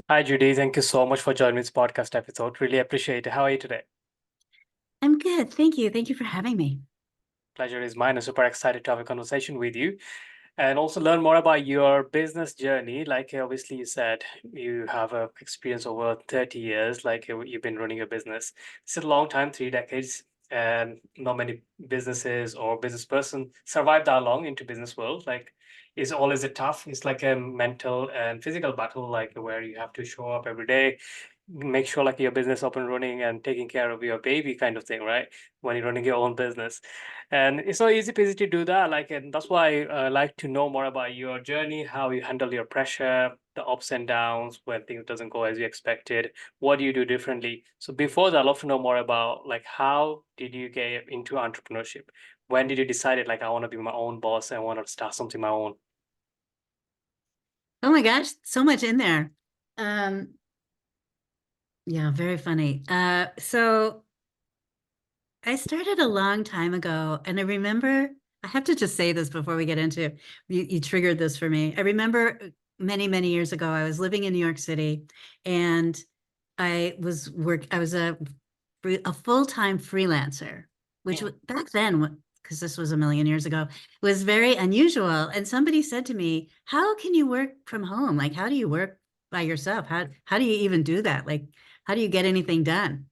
Hi, Judy. Thank you so much for joining this podcast episode. Really appreciate it. How are you today? I'm good. Thank you. Thank you for having me. Pleasure is mine. I'm super excited to have a conversation with you and also learn more about your business journey. Like obviously you said, you have a experience over 30 years, like you've been running a business. It's a long time, 3 decades, and not many businesses or business person survive that long into business world. Like is always a tough. It's like a mental and physical battle, like where you have to show up every day, make sure like your business up and running and taking care of your baby kind of thing, right? When you're running your own business. And it's not easy peasy to do that. Like, and that's why I like to know more about your journey, how you handle your pressure, the ups and downs when things doesn't go as you expected. What do you do differently? So before that, I'd love to know more about like how did you get into entrepreneurship? When did you decide it, like I want to be my own boss and I want to start something my own? Oh my gosh, so much in there. Um, yeah, very funny. So I started a long time ago, and I remember I have to just say this before we get into you triggered this for me. I remember many, many years ago, I was living in New York City and I was a full-time freelancer, which Mhm. back then, because this was a million years ago, was very unusual. And somebody said to me, "How can you work from home? Like, how do you work by yourself? How do you even do that? Like, how do you get anything done?"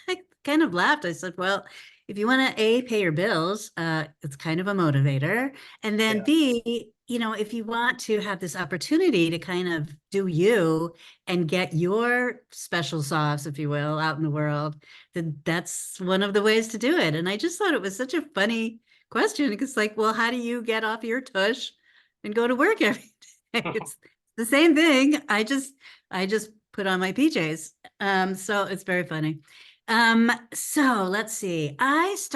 I kind of laughed. I said, "Well, if you want to A, pay your bills, it's kind of a motivator. And then Yeah. B, if you want to have this opportunity to kind of do you and get your special sauce, if you will, out in the world, then that's one of the ways to do it." And I just thought it was such a funny question. It's like, well, how do you get off your tush and go to work every day? It's the same thing. I just put on my PJs. So it's very funny. So let's see. It's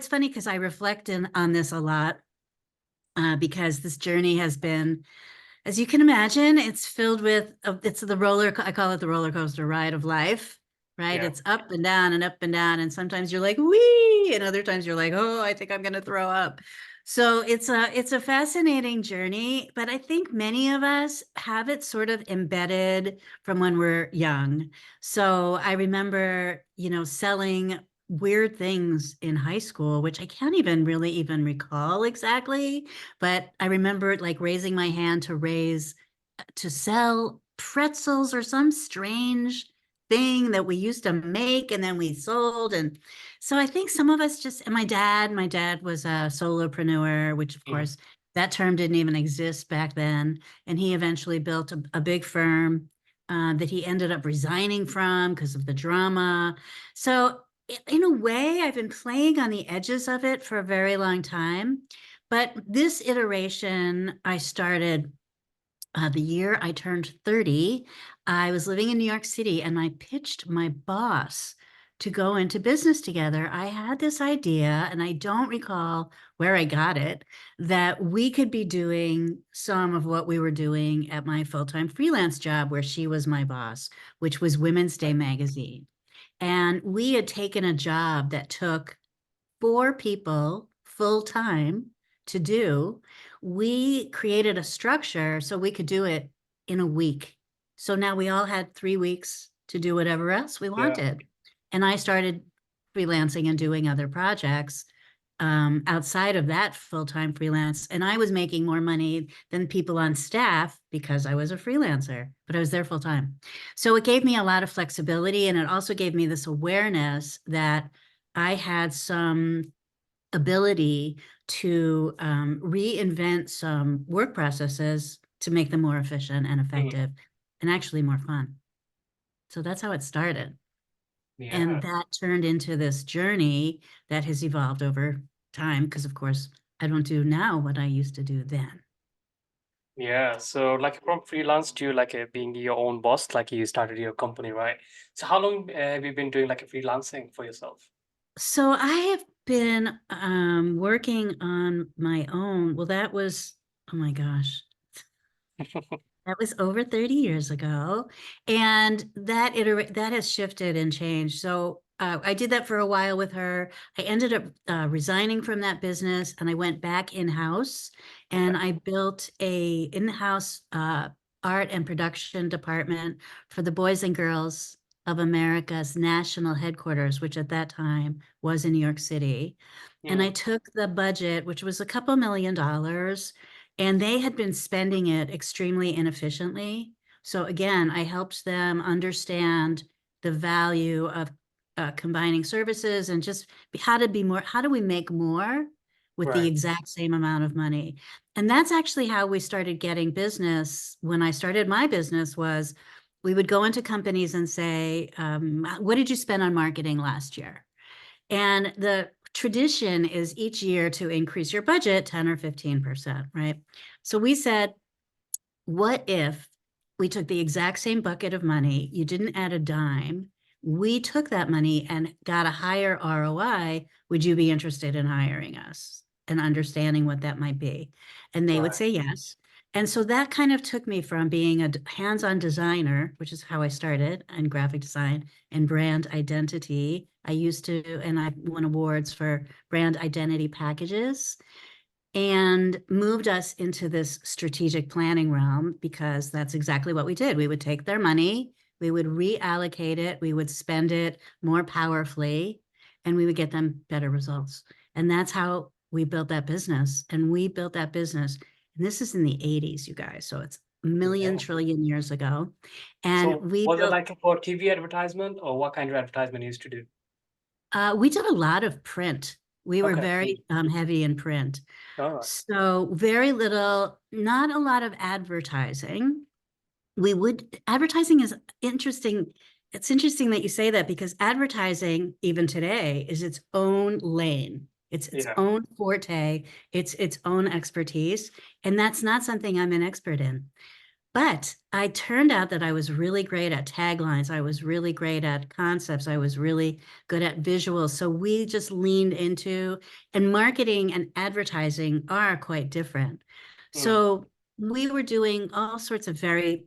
funny because I reflect on this a lot, because this journey has been, as you can imagine, it's filled with, it's I call it the roller coaster ride of life, right? Yeah. It's up and down and up and down. And sometimes you're like, wee, and other times you're like, oh, I think I'm going to throw up. So it's a fascinating journey, but I think many of us have it sort of embedded from when we're young. So I remember, selling weird things in high school, which I can't even really even recall exactly, but I remember like raising my hand to sell pretzels or some strange thing that we used to make and then we sold. And so I think some of us just, and my dad was a solopreneur, which of Mhm. course that term didn't even exist back then. And he eventually built a big firm that he ended up resigning from because of the drama. So in a way, I've been playing on the edges of it for a very long time. But this iteration, I started the year I turned 30. I was living in New York City and I pitched my boss to go into business together. I had this idea, and I don't recall where I got it, that we could be doing some of what we were doing at my full-time freelance job, where she was my boss, which was Women's Day magazine. And we had taken a job that took four people full time to do. We created a structure so we could do it in a week. So now we all had 3 weeks to do whatever else we Yeah. wanted. And I started freelancing and doing other projects outside of that full-time freelance. And I was making more money than people on staff because I was a freelancer, but I was there full time. So it gave me a lot of flexibility. And it also gave me this awareness that I had some ability to reinvent some work processes to make them more efficient and Mhm. effective and actually more fun. So that's how it started. Yeah. And that turned into this journey that has evolved over time because, of course, I don't do now what I used to do then. Yeah, so like from freelance to like being your own boss, like you started your company, right? So how long have you been doing like a freelancing for yourself? So I have been working on my own. Well, oh my gosh, that was over 30 years ago. And that has shifted and changed. So I did that for a while with her. I ended up resigning from that business and I went back in-house and Okay. I built a in-house art and production department for the Boys and Girls of America's national headquarters, which at that time was in New York City. And I Mm, took the budget, which was a couple $1 million, and they had been spending it extremely inefficiently. So again, I helped them understand the value of combining services and just how to be more, how do we make more with the right, exact same amount of money? And that's actually how we started getting business. When I started my business was we would go into companies and say, what did you spend on marketing last year? And the tradition is each year to increase your budget 10 or 15%, right? So we said, what if we took the exact same bucket of money, you didn't add a dime, we took that money and got a higher ROI, would you be interested in hiring us and understanding what that might be? And they would right. say yes. And so that kind of took me from being a hands-on designer, which is how I started in graphic design and brand identity. I used to, and I won awards for brand identity packages, and moved us into this strategic planning realm because that's exactly what we did. We would take their money, we would reallocate it, we would spend it more powerfully, and we would get them better results. And that's how we built that business. And we built that business. And this is in the 80s, you guys. So it's a million Yeah. trillion years ago. And So we was it built, like for TV advertisement or what kind of advertisement you used to do? we did a lot of print. We were Okay. Mm. very heavy in print. All right. So very little, not a lot of advertising. We would, advertising is interesting. It's interesting that you say that because advertising, even today, is its own lane. It's its Yeah. own forte. It's its own expertise. And that's not something I'm an expert in. But I turned out that I was really great at taglines. I was really great at concepts. I was really good at visuals. So we just leaned into, and marketing and advertising are quite different. Mm, So we were doing all sorts of very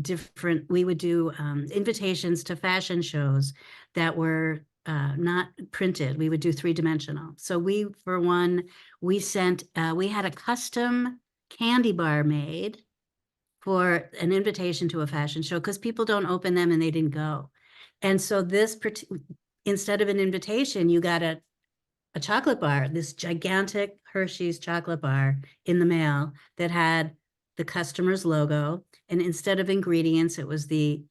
different, we would do invitations to fashion shows that were not printed. We would do three-dimensional. So we, for one, we had a custom candy bar made for an invitation to a fashion show because people don't open them and they didn't go. And so instead of an invitation, you got a chocolate bar, this gigantic Hershey's chocolate bar in the mail that had the customer's logo. And instead of ingredients, it was the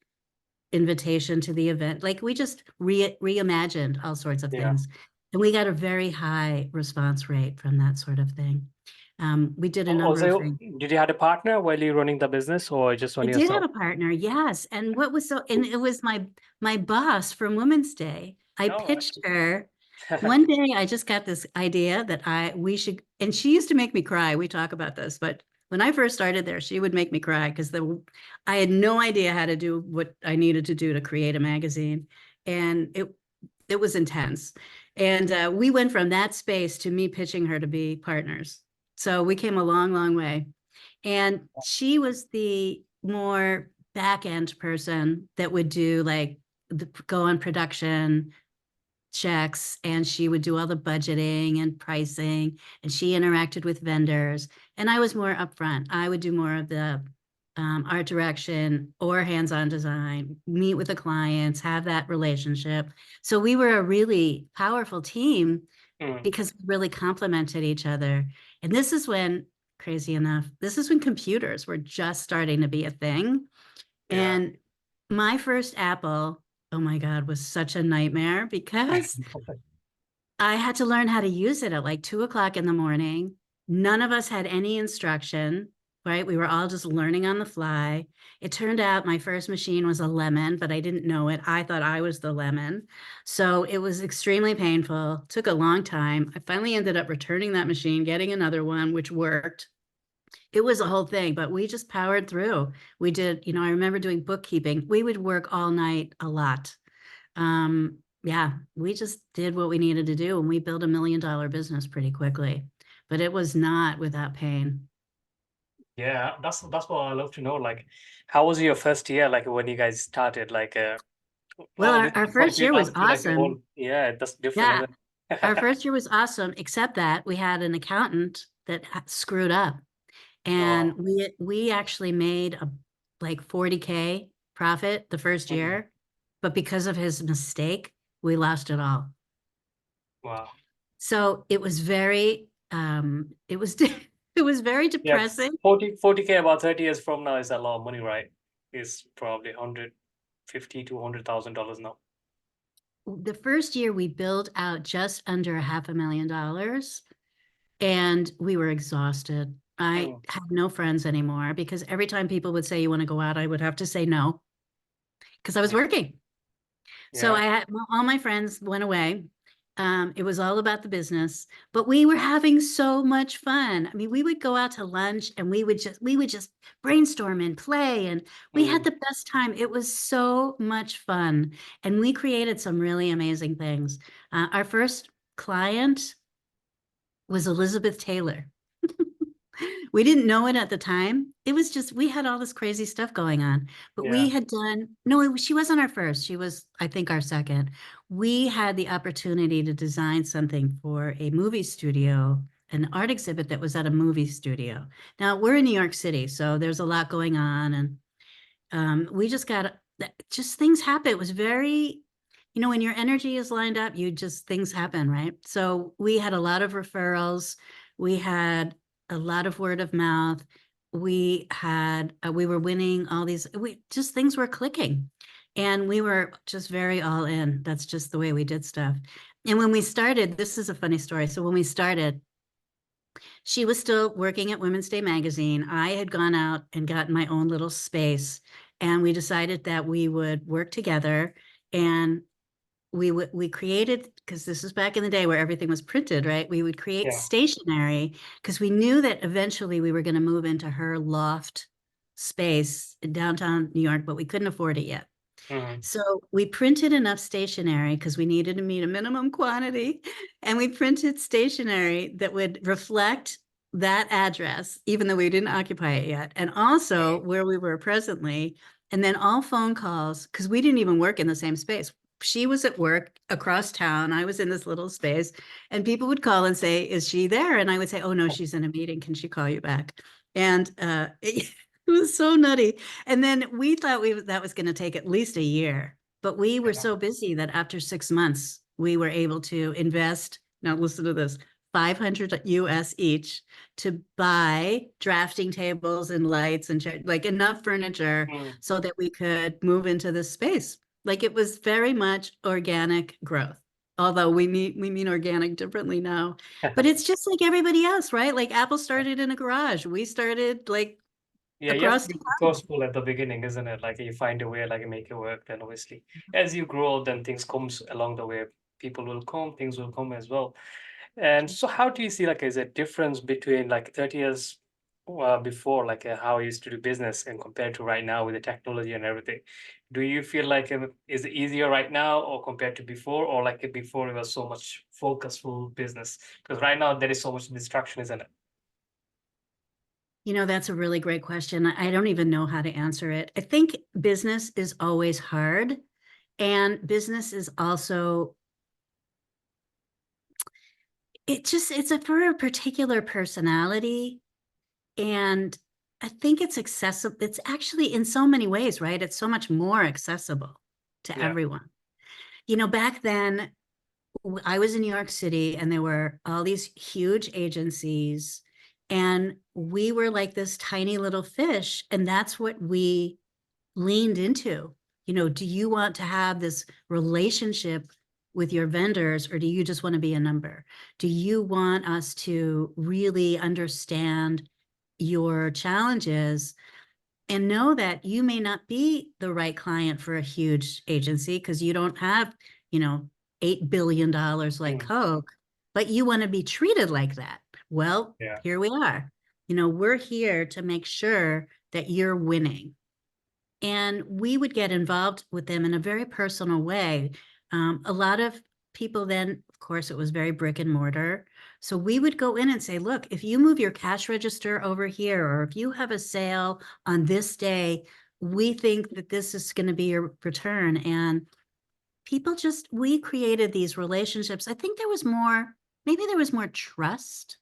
invitation to the event. Like we just reimagined all sorts of yeah. things. And we got a very high response rate from that sort of thing. We did a number of Also, things. did you had a partner while you running the business or just I on did have yourself? a partner, yes. And what was so, and it was my boss from Women's Day. I All pitched her one day. I just got this idea that we should, and she used to make me cry. We talk about this, but when I first started there, she would make me cry because I had no idea how to do what I needed to do to create a magazine, and it was intense. And we went from that space to me pitching her to be partners. So we came a long, long way. And she was the more back end person that would do like go on production checks, and she would do all the budgeting and pricing, and she interacted with vendors. And I was more upfront. I would do more of the art direction or hands-on design, meet with the clients, have that relationship. So we were a really powerful team Mm, because we really complemented each other. And this is when, crazy enough, this is when computers were just starting to be a thing. yeah. And my first Apple, oh my God, was such a nightmare because I had to learn how to use it at like 2 o'clock in the morning. None of us had any instruction, right? We were all just learning on the fly. It turned out my first machine was a lemon, but I didn't know it. I thought I was the lemon. So it was extremely painful, took a long time. I finally ended up returning that machine, getting another one, which worked. It was a whole thing, but we just powered through. We did, I remember doing bookkeeping. We would work all night a lot. Yeah, we just did what we needed to do and we built $1 million business pretty quickly, but it was not without pain. Yeah, that's what I love to know. Like, how was your first year? Like when you guys started, like Well, our, obviously our first year was computers, like the whole, awesome. yeah, that's different, Yeah, isn't our it? first year was awesome, except that we had an accountant that screwed up. And Oh, we actually made like 40K profit the first Mhm. year, but because of his mistake, we lost it all. Wow. So it was very, it was, it was very Yeah, depressing. 40K about 30 years from now is a lot of money, right? It's probably 150 to $100,000 now. The first year we billed out just under $500,000 and we were exhausted. I Mm. had no friends anymore because every time people would say, you want to go out, I would have to say no because I was Yeah. working. So Yeah. I had all my friends went away. It was all about the business, but we were having so much fun. I mean, we would go out to lunch and we would just brainstorm and play, and we had Mm. the best time. It was so much fun, and we created some really amazing things. Our first client was Elizabeth Taylor. We didn't know it at the time. It was just, we had all this crazy stuff going on, but we Yeah. had done, no, she wasn't our first. She was, I think, our second. We had the opportunity to design something for a movie studio, an art exhibit that was at a movie studio. Now, we're in New York City, so there's a lot going on. And we just got, just things happen. It was very, when your energy is lined up, things happen, right? So we had a lot of referrals. We had a lot of word of mouth. We were winning all these, things were clicking. And we were just very all in. That's just the way we did stuff. And when we started, this is a funny story. So when we started, she was still working at Women's Day magazine. I had gone out and gotten my own little space, and we decided that we would work together. And we created, because this is back in the day where everything was printed, right? We would create Yeah. stationery because we knew that eventually we were going to move into her loft space in downtown New York, but we couldn't afford it yet. Mm. So we printed enough stationery because we needed to meet a minimum quantity. And we printed stationery that would reflect that address, even though we didn't occupy it yet. And also Yeah. where we were presently. And then all phone calls, because we didn't even work in the same space. She was at work across town. I was in this little space. And people would call and say, is she there? And I would say, oh, no, she's in a meeting. Can she call you back? And it was so nutty. And then we thought that was going to take at least a year, but we were Yeah. so busy that after 6 months, we were able to invest. Now listen to this, 500 US each to buy drafting tables and lights and like enough furniture Mm. so that we could move into this space. Like it was very much organic growth. Although we mean organic differently now, but it's just like everybody else, right? Like Apple started in a garage. We started like Yeah, you have to across be town. resourceful at the beginning, isn't it? Like you find a way, like you make it work. Then obviously, as you grow, then things comes along the way. People will come, things will come as well. And so, how do you see like is a difference between like 30 years before, like how I used to do business, and compared to right now with the technology and everything? Do you feel like is it easier right now, or compared to before, or like before it was so much focusful business? Because right now there is so much distraction, isn't it? That's a really great question. I don't even know how to answer it. I think business is always hard, and business is also, for a particular personality. And I think it's accessible. It's actually in so many ways, right? It's so much more accessible to Yeah. everyone. Back then, I was in New York City and there were all these huge agencies, and we were like this tiny little fish. And that's what we leaned into. Do you want to have this relationship with your vendors, or do you just want to be a number? Do you want us to really understand your challenges and know that you may not be the right client for a huge agency because you don't have, you know, $8 billion like Mm. Coke, but you want to be treated like that? Well, Yeah. here we are. We're here to make sure that you're winning. And we would get involved with them in a very personal way. A lot of people then, of course, it was very brick and mortar. So we would go in and say, look, if you move your cash register over here, or if you have a sale on this day, we think that this is going to be your return. And we created these relationships. I think maybe there was more trust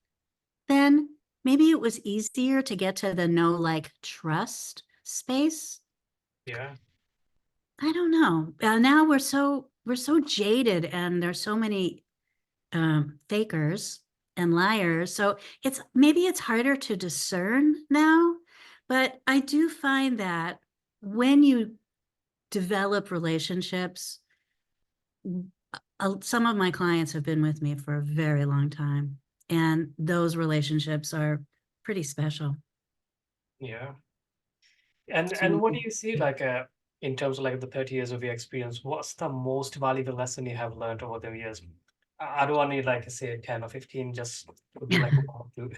then. Maybe it was easier to get to the know, like, trust space. Yeah. I don't know. Now we're so jaded, and there's so many fakers and liars. So it's harder to discern now. But I do find that when you develop relationships, some of my clients have been with me for a very long time, and those relationships are pretty special. Yeah. And So what do you see like in terms of like the 30 years of your experience, what's the most valuable lesson you have learned over the years? I don't want to like say 10 or 15, just would be like one or two.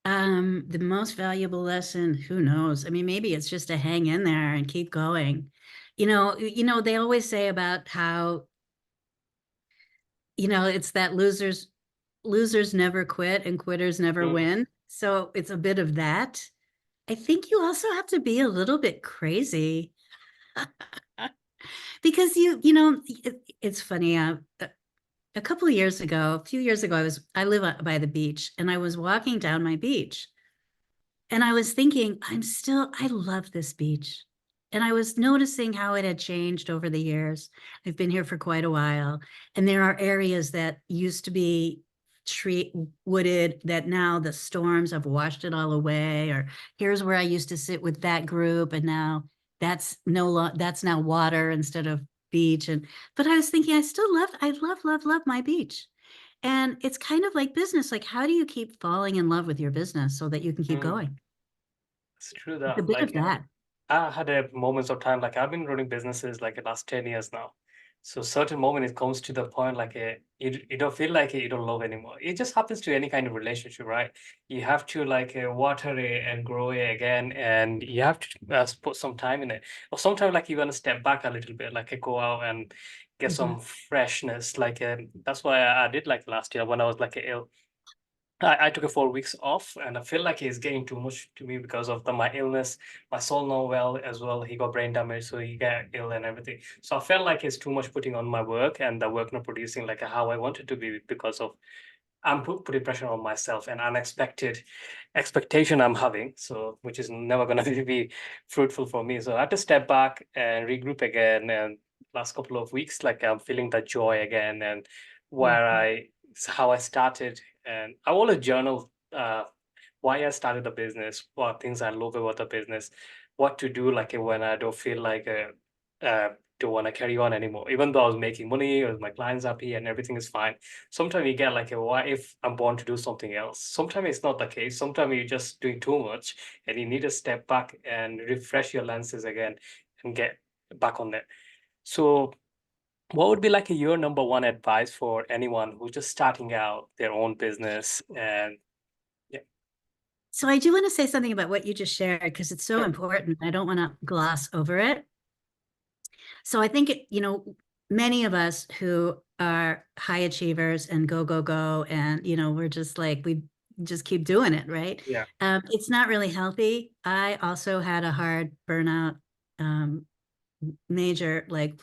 the most valuable lesson, who knows? I mean, maybe it's just to hang in there and keep going. They always say about how, it's that losers never quit and quitters never Mm, win. So it's a bit of that. I think you also have to be a little bit crazy because it's funny. A couple of years ago, a few years ago, I live by the beach, and I was walking down my beach, and I was thinking, I love this beach. And I was noticing how it had changed over the years. I've been here for quite a while. And there are areas that used to be tree wooded that now the storms have washed it all away. Or here's where I used to sit with that group, and now that's now water instead of beach. But I was thinking, I love my beach. And it's kind of like business. Like, how do you keep falling in love with your business so that you can keep mm. going? It's true It's a that bit like of that. I had a moments of time like I've been running businesses like the last 10 years now. So certain moment it comes to the point like you don't feel like you don't love anymore. It just happens to any kind of relationship, right? You have to like water it and grow it again, and you have to put some time in it. Or sometimes like you want to step back a little bit, like go out and get Mhm. some freshness. Like that's why I did like last year when I was like ill. I took a 4 weeks off, and I feel like it's getting too much to me because of my illness. My son not well as well. He got brain damage, so he got ill and everything. So I felt like it's too much putting on my work, and the work not producing like how I wanted to be because of I'm putting pressure on myself and unexpected expectation I'm having. So which is never gonna be fruitful for me. So I had to step back and regroup again. And last couple of weeks, like I'm feeling the joy again, and where Mhm. I how I started. And I want to journal why I started the business, what things I love about the business, what to do like when I don't feel like don't want to carry on anymore. Even though I was making money, or my clients happy and everything is fine. Sometimes you get like what if I'm born to do something else? Sometimes it's not the case. Sometimes you're just doing too much, and you need to step back and refresh your lenses again and get back on it. So what would be like your number one advice for anyone who's just starting out their own business? And yeah, So I do want to say something about what you just shared because it's so sure. important. I don't want to gloss over it. So I think, many of us who are high achievers and go, go, go, and, we're just like, we just keep doing it, right? Yeah. It's not really healthy. I also had a hard burnout, um, major like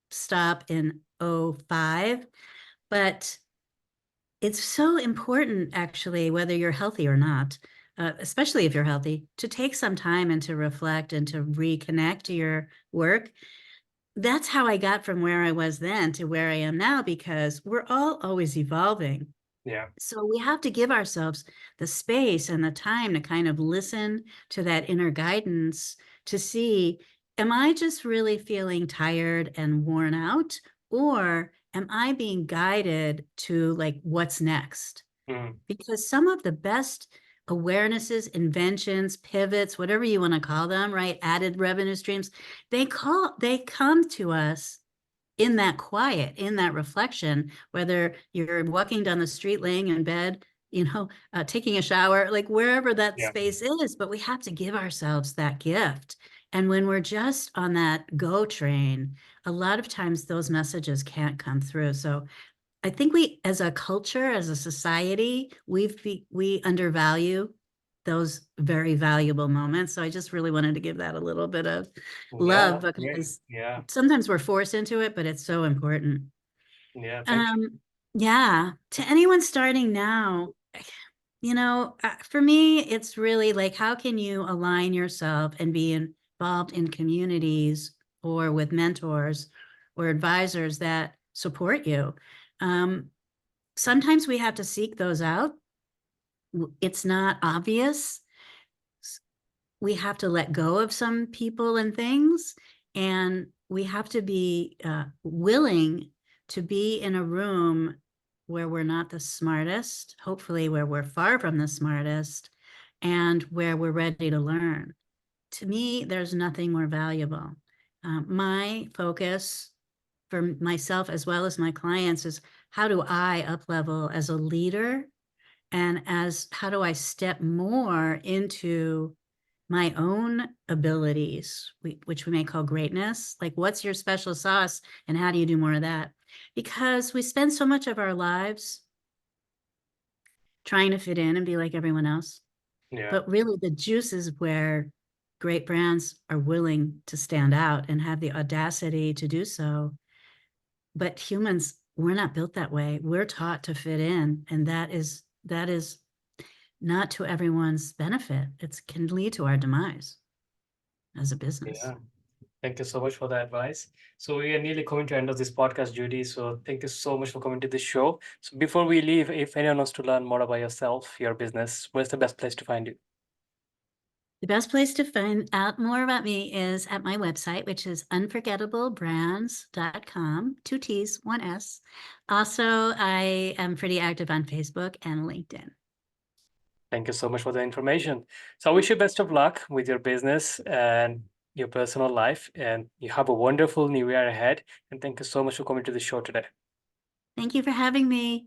stop in '05, but it's so important, actually, whether you're healthy or not, especially if you're healthy, to take some time and to reflect and to reconnect to your work. That's how I got from where I was then to where I am now, because we're all always evolving. Yeah. So we have to give ourselves the space and the time to kind of listen to that inner guidance to see, am I just really feeling tired and worn out? Or am I being guided to like what's next? Mm, Because some of the best awarenesses, inventions, pivots, whatever you want to call them, right? Added revenue streams, they come to us in that quiet, in that reflection, whether you're walking down the street, laying in bed, taking a shower, like wherever that yeah. space is, but we have to give ourselves that gift. And when we're just on that go train, a lot of times those messages can't come through. So I think we, as a culture, as a society, we undervalue those very valuable moments. So I just really wanted to give that a little bit of Yeah, love that's great. because Yeah. sometimes we're forced into it, but it's so important. Yeah. Thank you. Um, yeah, to anyone starting now, For me, it's really like, how can you align yourself and be involved in communities or with mentors or advisors that support you? Sometimes we have to seek those out. It's not obvious. We have to let go of some people and things, and we have to be willing to be in a room where we're not the smartest, hopefully where we're far from the smartest, and where we're ready to learn. To me, there's nothing more valuable. My focus for myself as well as my clients is, how do I up level as a leader, and as how do I step more into my own abilities, which we may call greatness. Like, what's your special sauce and how do you do more of that? Because we spend so much of our lives trying to fit in and be like everyone else. Yeah. But really, the juice is where great brands are willing to stand out and have the audacity to do so. But humans, we're not built that way. We're taught to fit in, and that is not to everyone's benefit. It can lead to our demise as a business. Yeah. Thank you so much for the advice. So we are nearly coming to the end of this podcast, Judy. So thank you so much for coming to this show. So before we leave, if anyone wants to learn more about yourself, your business, where's the best place to find you? The best place to find out more about me is at my website, which is unforgettableBrands.com, 2 T's, 1 S. Also, I am pretty active on Facebook and LinkedIn. Thank you so much for the information. So I wish you best of luck with your business and your personal life, and you have a wonderful new year ahead. And thank you so much for coming to the show today. Thank you for having me.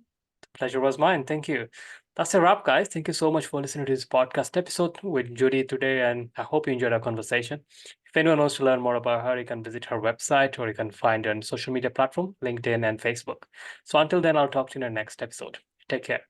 Pleasure was mine. Thank you. That's a wrap, guys. Thank you so much for listening to this podcast episode with Judy today, and I hope you enjoyed our conversation. If anyone wants to learn more about her, you can visit her website or you can find her on social media platform, LinkedIn and Facebook. So until then, I'll talk to you in the next episode. Take care.